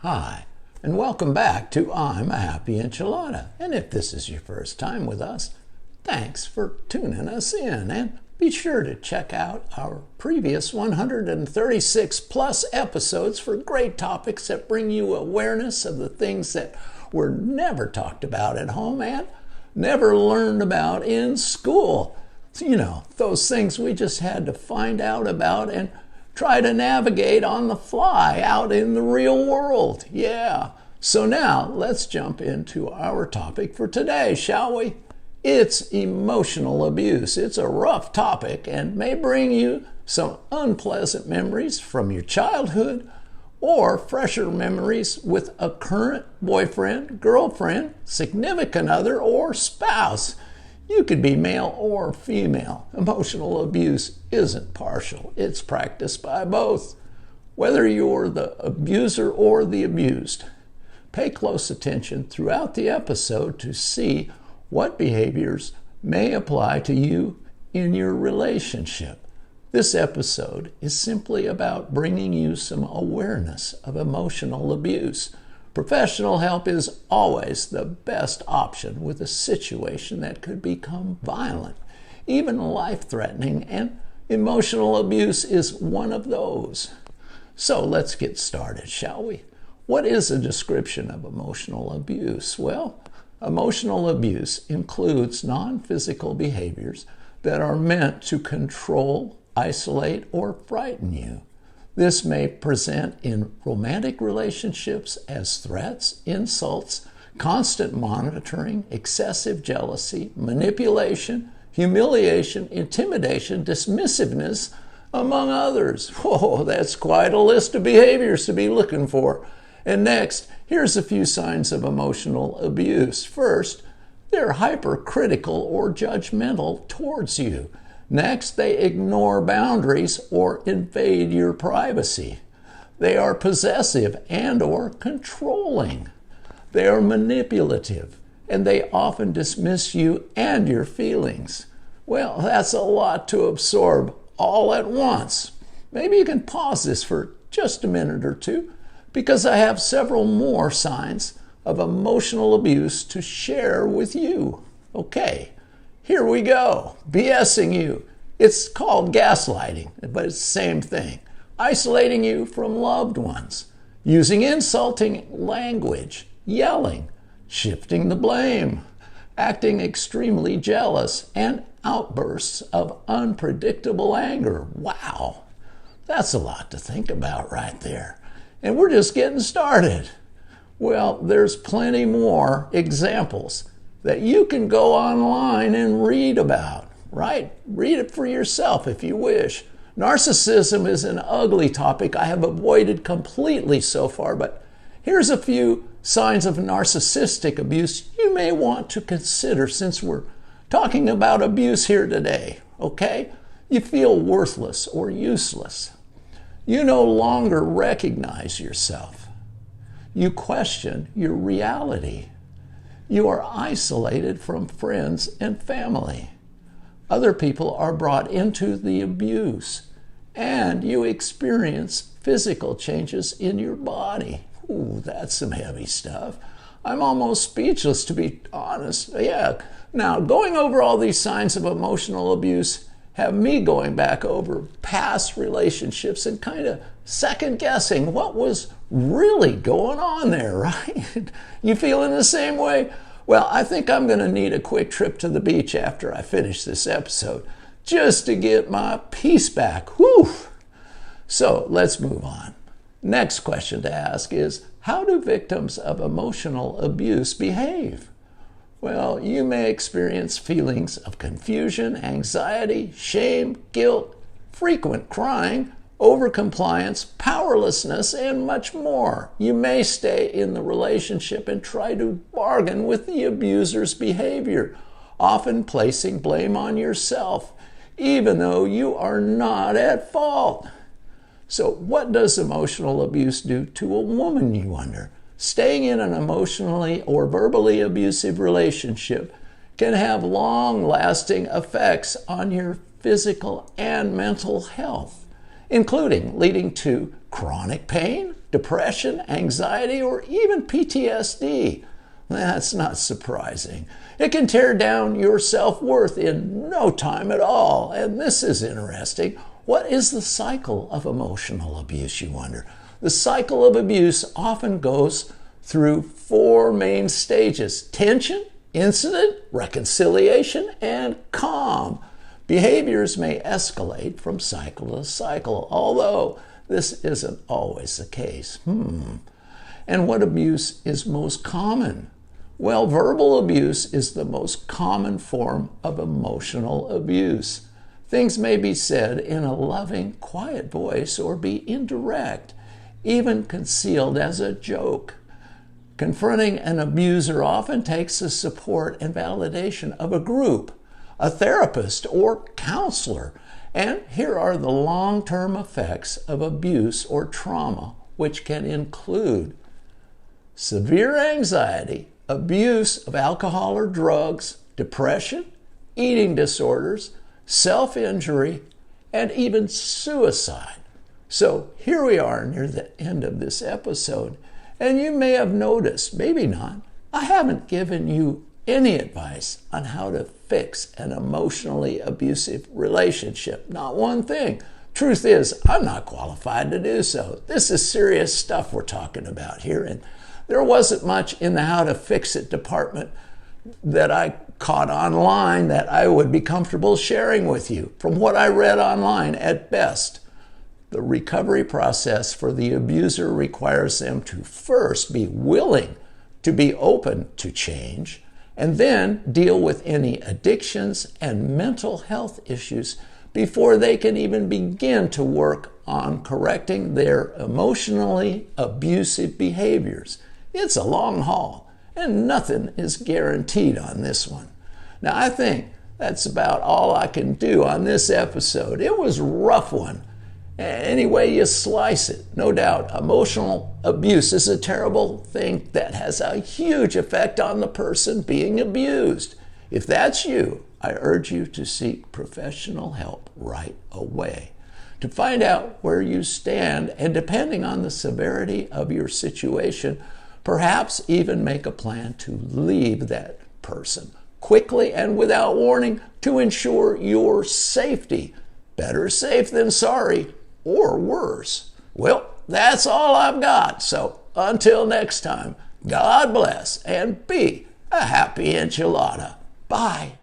Hi, and welcome back to I'm a Happy Enchilada. And if this is your first time with us, thanks for tuning us in. And be sure to check out our previous 136 plus episodes for great topics that bring you awareness of the things that were never talked about at home and never learned about in school. You know, those things we just had to find out about and try to navigate on the fly out in the real world. Yeah. So now let's jump into our topic for today, shall we? It's emotional abuse. It's a rough topic and may bring you some unpleasant memories from your childhood or fresher memories with a current boyfriend, girlfriend, significant other, or spouse. You could be male or female. Emotional abuse isn't partial. It's practiced by both, whether you're the abuser or the abused. Pay close attention throughout the episode to see what behaviors may apply to you in your relationship. This episode is simply about bringing you some awareness of emotional abuse. Professional help is always the best option with a situation that could become violent, even life-threatening, and emotional abuse is one of those. So let's get started, shall we? What is a description of emotional abuse? Well, emotional abuse includes non-physical behaviors that are meant to control, isolate, or frighten you. This may present in romantic relationships as threats, insults, constant monitoring, excessive jealousy, manipulation, humiliation, intimidation, dismissiveness, among others. Oh, that's quite a list of behaviors to be looking for. And next, here's a few signs of emotional abuse. First, they're hypercritical or judgmental towards you. Next, they ignore boundaries or invade your privacy. They are possessive and or controlling. They are manipulative, and they often dismiss you and your feelings. Well, that's a lot to absorb all at once. Maybe you can pause this for just a minute or two, because I have several more signs of emotional abuse to share with you. Okay. Here we go. BSing you. It's called gaslighting, but it's the same thing. Isolating you from loved ones. Using insulting language. Yelling. Shifting the blame. Acting extremely jealous. And outbursts of unpredictable anger. Wow. That's a lot to think about right there. And we're just getting started. Well, there's plenty more examples that you can go online and read about, right? Read it for yourself if you wish. Narcissism is an ugly topic I have avoided completely so far, but here's a few signs of narcissistic abuse you may want to consider since we're talking about abuse here today, okay? You feel worthless or useless. You no longer recognize yourself. You question your reality. You are isolated from friends and family. Other people are brought into the abuse, and you experience physical changes in your body. Ooh, that's some heavy stuff. I'm almost speechless, to be honest. Yeah. Now, going over all these signs of emotional abuse have me going back over past relationships and kind of second guessing what was really going on there, right? You feeling the same way? Well, I think I'm going to need a quick trip to the beach after I finish this episode just to get my peace back. Whew. So let's move on. Next question to ask is, how do victims of emotional abuse behave? Well, you may experience feelings of confusion, anxiety, shame, guilt, frequent crying, overcompliance, powerlessness, and much more. You may stay in the relationship and try to bargain with the abuser's behavior, often placing blame on yourself, even though you are not at fault. So what does emotional abuse do to a woman, you wonder? Staying in an emotionally or verbally abusive relationship can have long-lasting effects on your physical and mental health, including leading to chronic pain, depression, anxiety, or even PTSD. That's not surprising. It can tear down your self-worth in no time at all. And this is interesting. What is the cycle of emotional abuse, you wonder? The cycle of abuse often goes through 4 main stages: tension, incident, reconciliation, and calm. Behaviors may escalate from cycle to cycle, although this isn't always the case. And what abuse is most common? Well, verbal abuse is the most common form of emotional abuse. Things may be said in a loving, quiet voice or be indirect, even concealed as a joke. Confronting an abuser often takes the support and validation of a group, a therapist, or counselor. And here are the long-term effects of abuse or trauma, which can include severe anxiety, abuse of alcohol or drugs, depression, eating disorders, self-injury, and even suicide. So here we are near the end of this episode, and you may have noticed, maybe not, I haven't given you any advice on how to fix an emotionally abusive relationship. Not one thing. Truth is, I'm not qualified to do so. This is serious stuff we're talking about here, and there wasn't much in the how to fix it department that I caught online that I would be comfortable sharing with you. From what I read online, at best, the recovery process for the abuser requires them to first be willing to be open to change, and then deal with any addictions and mental health issues before they can even begin to work on correcting their emotionally abusive behaviors. It's a long haul, and nothing is guaranteed on this one. Now, I think that's about all I can do on this episode. It was a rough one. Any way you slice it, no doubt, emotional abuse is a terrible thing that has a huge effect on the person being abused. If that's you, I urge you to seek professional help right away. To find out where you stand, and depending on the severity of your situation, perhaps even make a plan to leave that person quickly and without warning to ensure your safety. Better safe than sorry, or worse. Well, that's all I've got. So until next time, God bless and be a happy enchilada. Bye.